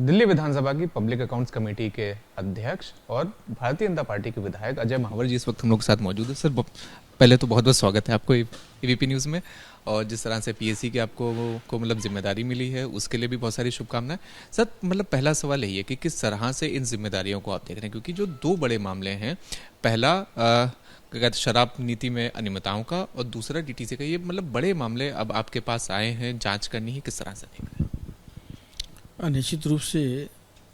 दिल्ली विधानसभा की public accounts committee के अध्यक्ष और भारतीय जनता पार्टी के विधायक अजय महावर जी इस वक्त हम लोग के साथ मौजूद है। सर, पहले तो बहुत बहुत स्वागत है आपको एबीपी न्यूज़ में। और जिस तरह से पीएससी की आपको मतलब जिम्मेदारी मिली है उसके लिए भी बहुत सारी शुभकामनाएं। सर, मतलब पहला सवाल यही है कि किस तरह से इन जिम्मेदारियों को आप देख रहे हैं, क्योंकि जो दो बड़े मामले हैं, पहला शराब नीति में अनियमितताओं का और दूसरा डीटीसी का, ये मतलब बड़े मामले अब आपके पास आए हैं, जांच करनी है, किस तरह से देख रहे हैं? निश्चित रूप से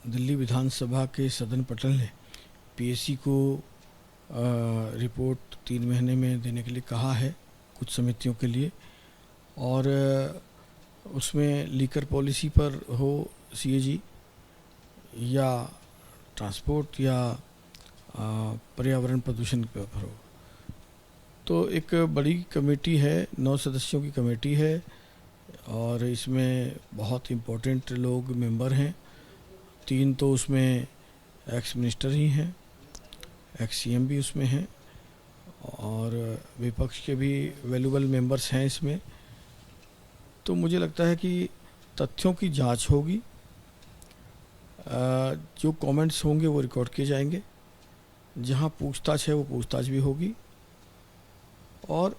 दिल्ली विधानसभा के सदन पटल ने पीएससी को रिपोर्ट 3 महीने में देने के लिए कहा है कुछ समितियों के लिए, और उसमें लीकर पॉलिसी पर हो, सीएजी या ट्रांसपोर्ट या पर्यावरण प्रदूषण पर हो, तो एक बड़ी कमेटी है, 9 सदस्यों की कमेटी है और इसमें बहुत इम्पोर्टेंट लोग मेंबर हैं। 3 तो उसमें एक्स मिनिस्टर ही हैं, एक्स सीएम भी उसमें हैं और विपक्ष के भी वैल्यूबल मेंबर्स हैं इसमें। तो मुझे लगता है कि तथ्यों की जांच होगी, जो कमेंट्स होंगे वो रिकॉर्ड किए जाएंगे, जहां पूछताछ है वो पूछताछ भी होगी और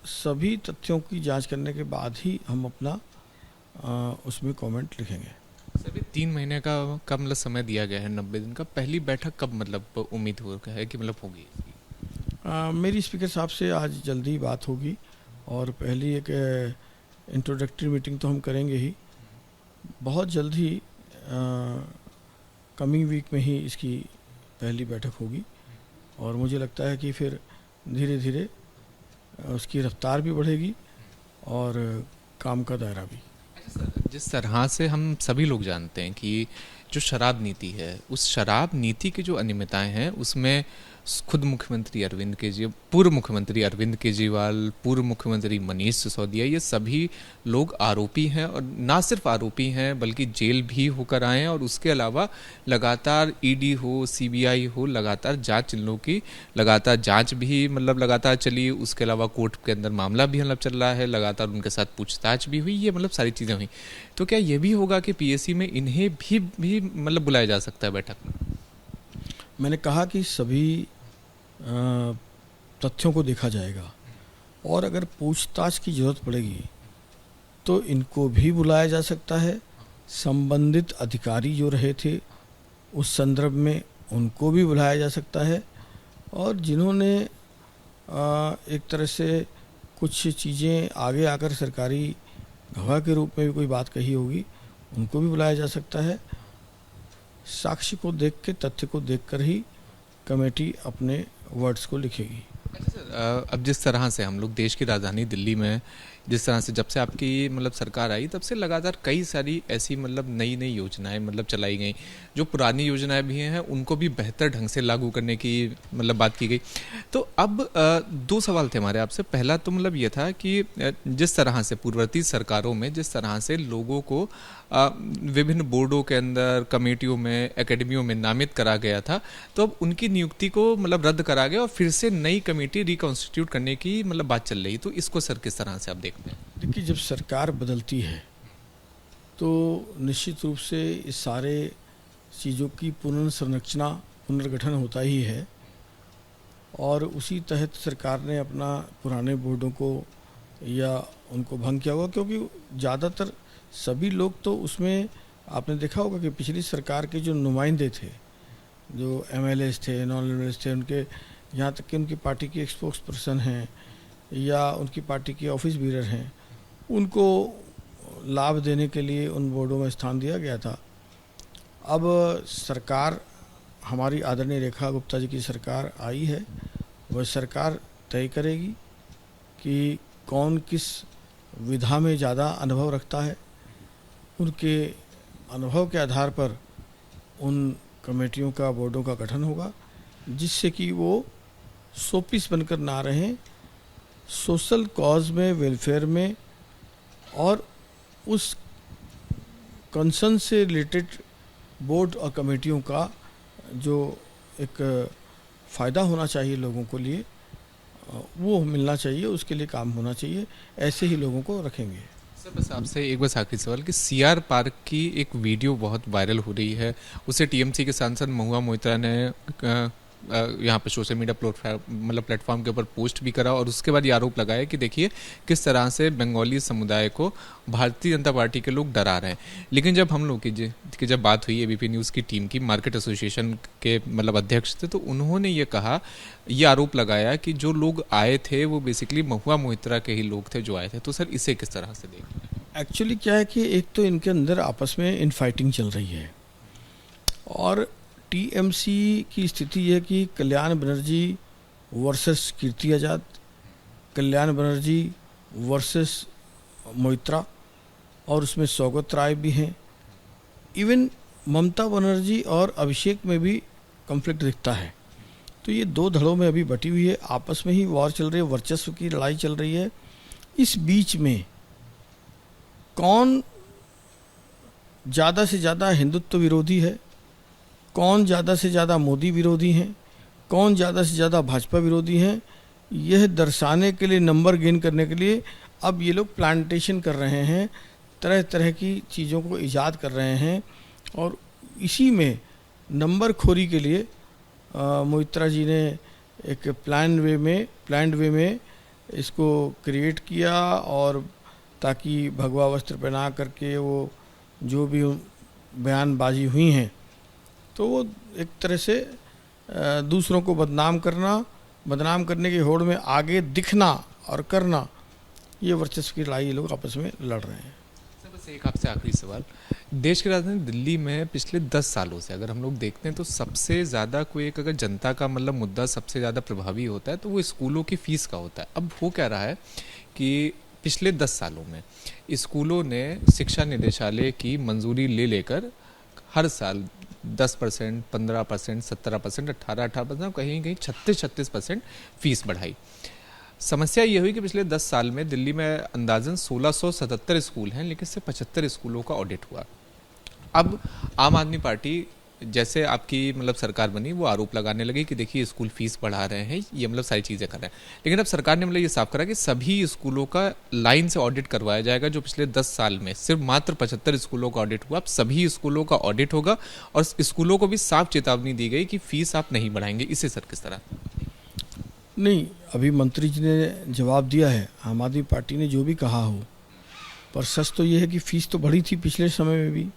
सभी तथ्यों की जांच करने के बाद ही हम अपना उसमें कमेंट लिखेंगे। सभी 3 महीने का मतलब समय दिया गया है, 90 दिन का। पहली बैठक कब मतलब उम्मीद हो है कि मतलब होगी? मेरी स्पीकर साहब से आज जल्दी बात होगी और पहली एक इंट्रोडक्टरी मीटिंग तो हम करेंगे ही, बहुत जल्द ही कमिंग वीक में ही इसकी पहली बैठक होगी और मुझे लगता है कि फिर धीरे धीरे उसकी रफ्तार भी बढ़ेगी और काम का दायरा भी। जिस तरह से हम सभी लोग जानते हैं कि जो शराब नीति है, उस शराब नीति की जो अनियमितताएं हैं उसमें खुद मुख्यमंत्री अरविंद केजरीवाल, पूर्व मुख्यमंत्री अरविंद केजरीवाल, पूर्व मुख्यमंत्री मनीष सिसोदिया, ये सभी लोग आरोपी हैं और ना सिर्फ आरोपी हैं बल्कि जेल भी होकर आए हैं। और उसके अलावा लगातार ईडी हो, सीबीआई हो, लगातार जांच, इन लोगों की लगातार जांच भी मतलब लगातार चली। उसके अलावा कोर्ट के अंदर मामला भी मतलब चल रहा है, लगातार उनके साथ पूछताछ भी हुई, ये मतलब सारी चीज़ें हुई। तो क्या ये भी होगा कि पीएससी में इन्हें भी मतलब बुलाया जा सकता है बैठक में? मैंने कहा कि सभी तथ्यों को देखा जाएगा और अगर पूछताछ की जरूरत पड़ेगी तो इनको भी बुलाया जा सकता है। संबंधित अधिकारी जो रहे थे उस संदर्भ में उनको भी बुलाया जा सकता है और जिन्होंने एक तरह से कुछ चीज़ें आगे आकर सरकारी गवाह के रूप में भी कोई बात कही होगी उनको भी बुलाया जा सकता है। साक्ष्य को देख के, तथ्य को देखकर ही कमेटी अपने वर्ड्स को लिखेगी। अच्छा सर, अब जिस तरह से हम लोग देश की राजधानी दिल्ली में, जिस तरह से जब से आपकी मतलब सरकार आई तब से लगातार कई सारी ऐसी मतलब नई नई योजनाएं मतलब चलाई गई, जो पुरानी योजनाएं भी हैं उनको भी बेहतर ढंग से लागू करने की मतलब बात की गई। तो अब 2 सवाल थे हमारे आपसे। पहला तो मतलब ये था कि जिस तरह से पूर्ववर्ती सरकारों में जिस तरह से लोगों को विभिन्न बोर्डों के अंदर, कमेटियों में, एकेडमियों में नामित करा गया था, तो अब उनकी नियुक्ति को मतलब रद्द करा गया और फिर से नई कमेटी रिकॉन्स्टिट्यूट करने की मतलब बात चल रही। तो इसको सर किस तरह से आप देखते हैं? देखिए, जब सरकार बदलती है तो निश्चित रूप से इस सारे चीज़ों की पुनर्संरचना, पुनर्गठन होता ही है और उसी तहत सरकार ने अपना पुराने बोर्डों को या उनको भंग किया होगा, क्योंकि ज़्यादातर सभी लोग तो उसमें आपने देखा होगा कि पिछली सरकार के जो नुमाइंदे थे, जो एमएलएस थे, नॉन एमएलएस थे, उनके यहाँ तक कि उनकी पार्टी की स्पोक्स पर्सन हैं या उनकी पार्टी के ऑफिस बीरर हैं, उनको लाभ देने के लिए उन बोर्डों में स्थान दिया गया था। अब सरकार, हमारी आदरणीय रेखा गुप्ता जी की सरकार आई है, वह सरकार तय करेगी कि कौन किस विधा में ज़्यादा अनुभव रखता है। उनके अनुभव के आधार पर उन कमेटियों का, बोर्डों का गठन होगा, जिससे कि वो शोपीस बनकर ना रहें, सोशल कॉज में, वेलफेयर में और उस कंसर्न से रिलेटेड बोर्ड और कमेटियों का जो एक फ़ायदा होना चाहिए लोगों को लिए, वो मिलना चाहिए, उसके लिए काम होना चाहिए। ऐसे ही लोगों को रखेंगे। सर बस आपसे एक बस आखिरी सवाल कि सीआर पार्क की एक वीडियो बहुत वायरल हो रही है, उसे टीएमसी के सांसद महुआ मोइत्रा ने यहाँ पे सोशल मीडिया प्लेटफॉर्म के ऊपर पोस्ट भी करा और उसके बाद ये आरोप लगाया कि देखिए किस तरह से बंगाली समुदाय को भारतीय जनता पार्टी के लोग डरा रहे हैं। लेकिन जब हम लोग की जब बात हुई एबीपी न्यूज़ की टीम की, मार्केट एसोसिएशन के अध्यक्ष थे, तो उन्होंने ये आरोप लगाया कि जो लोग आए थे वो बेसिकली महुआ मोइत्रा के ही लोग थे जो आए थे। तो सर इसे किस तरह से देखें? एक्चुअली क्या है कि एक तो इनके अंदर आपस में इनफाइटिंग चल रही है और टीएमसी की स्थिति है कि कल्याण बनर्जी वर्सेस कीर्ति आज़ाद, कल्याण बनर्जी वर्सेस मोइत्रा, और उसमें सौगत राय भी हैं। इवन ममता बनर्जी और अभिषेक में भी कॉन्फ्लिक्ट दिखता है। तो ये दो धड़ों में अभी बटी हुई है, आपस में ही वॉर चल रही है, वर्चस्व की लड़ाई चल रही है। इस बीच में कौन ज़्यादा से ज़्यादा हिंदुत्व विरोधी है, कौन ज़्यादा से ज़्यादा मोदी विरोधी हैं, कौन ज़्यादा से ज़्यादा भाजपा विरोधी हैं, यह दर्शाने के लिए, नंबर गेन करने के लिए अब ये लोग प्लांटेशन कर रहे हैं, तरह तरह की चीज़ों को ईजाद कर रहे हैं। और इसी में नंबर खोरी के लिए मोइत्रा जी ने एक प्लान्ड वे में इसको क्रिएट किया, और ताकि भगवा वस्त्र पहना करके वो जो भी बयानबाजी हुई हैं तो वो एक तरह से दूसरों को बदनाम करने की होड़ में आगे दिखना और करना, ये वर्चस्व की लड़ाई ये लोग आपस में लड़ रहे हैं। सर बस एक आपसे आखिरी सवाल, देश की राजधानी दिल्ली में पिछले 10 सालों से अगर हम लोग देखते हैं तो सबसे ज़्यादा कोई एक अगर जनता का मुद्दा सबसे ज़्यादा प्रभावी होता है तो वो स्कूलों की फ़ीस का होता है। अब हो क्या रहा है कि पिछले 10 सालों में स्कूलों ने शिक्षा निदेशालय की मंजूरी लेकर हर साल 10%, 15%, 17%, 18%, कहीं कहीं 36% फीस बढ़ाई। समस्या ये हुई कि पिछले 10 साल में दिल्ली में अंदाजन 1677 स्कूल हैं, लेकिन सिर्फ 75 स्कूलों का ऑडिट हुआ। अब आम आदमी पार्टी जैसे आपकी सरकार बनी वो आरोप लगाने लगी कि देखिए स्कूल फीस बढ़ा रहे हैं, ये सारी चीज़ें कर रहे हैं। लेकिन अब सरकार ने ये साफ करा कि सभी स्कूलों का लाइन से ऑडिट करवाया जाएगा। जो पिछले 10 साल में सिर्फ मात्र 75 स्कूलों का ऑडिट हुआ, अब सभी स्कूलों का ऑडिट होगा और स्कूलों को भी साफ चेतावनी दी गई कि फीस आप नहीं बढ़ाएंगे। इसे सर किस तरह? नहीं, अभी मंत्री जी ने जवाब दिया है, आम आदमी पार्टी ने जो भी कहा हो, पर सच तो ये है कि फ़ीस तो बढ़ी थी पिछले समय में भी।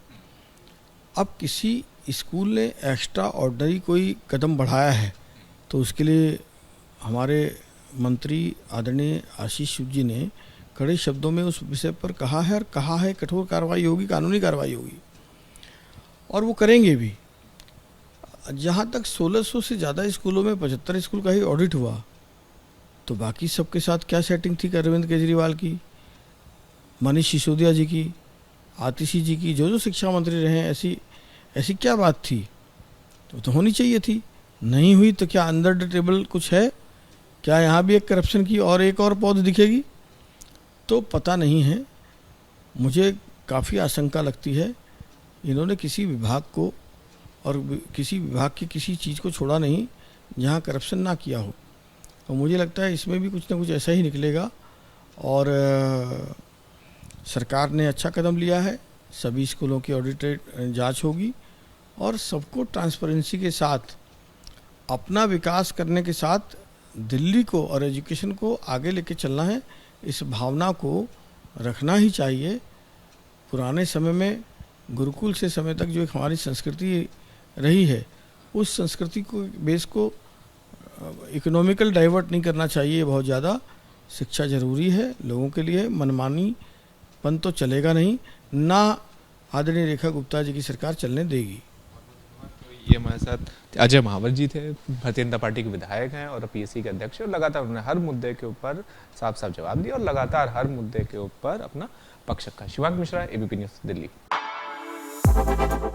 अब किसी स्कूल ने एक्स्ट्रा ऑर्डनरी कोई कदम बढ़ाया है तो उसके लिए हमारे मंत्री आदरणीय आशीष जी ने कड़े शब्दों में उस विषय पर कहा है, और कहा है कठोर कार्रवाई होगी, कानूनी कार्रवाई होगी, और वो करेंगे भी। जहाँ तक 1600 से ज़्यादा स्कूलों में 75 स्कूल का ही ऑडिट हुआ, तो बाकी सबके साथ क्या सेटिंग थी अरविंद केजरीवाल की, मनीष सिसोदिया जी की, आतिशी जी की, जो शिक्षा मंत्री रहे हैं, ऐसी क्या बात थी? तो होनी चाहिए थी, नहीं हुई तो क्या अंडर द टेबल कुछ है? क्या यहाँ भी एक करप्शन की और एक और पौध दिखेगी? तो पता नहीं है, मुझे काफ़ी आशंका लगती है। इन्होंने किसी विभाग को और किसी विभाग की किसी चीज़ को छोड़ा नहीं जहाँ करप्शन ना किया हो। तो मुझे लगता है इसमें भी कुछ ना कुछ ऐसा ही निकलेगा। और सरकार ने अच्छा कदम लिया है, सभी स्कूलों की ऑडिटेड जांच होगी और सबको ट्रांसपेरेंसी के साथ अपना विकास करने के साथ दिल्ली को और एजुकेशन को आगे लेके चलना है। इस भावना को रखना ही चाहिए। पुराने समय में गुरुकुल से समय तक जो एक हमारी संस्कृति रही है, उस संस्कृति को बेस को इकोनॉमिकल डाइवर्ट नहीं करना चाहिए बहुत ज़्यादा। शिक्षा ज़रूरी है लोगों के लिए, मनमानीपन तो चलेगा नहीं, ना आदरणीय रेखा गुप्ता जी की सरकार चलने देगी। ये हमारे साथ अजय महावर जी थे, भारतीय जनता पार्टी के विधायक हैं और पीएससी के अध्यक्ष, और लगातार उन्होंने हर मुद्दे के ऊपर साफ साफ जवाब दिया और लगातार हर मुद्दे के ऊपर अपना पक्ष रखा। Shivank Mishra, ABP news, Delhi.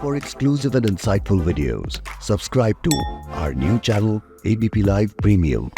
For exclusive and insightful videos, subscribe to our new channel ABP Live Premium.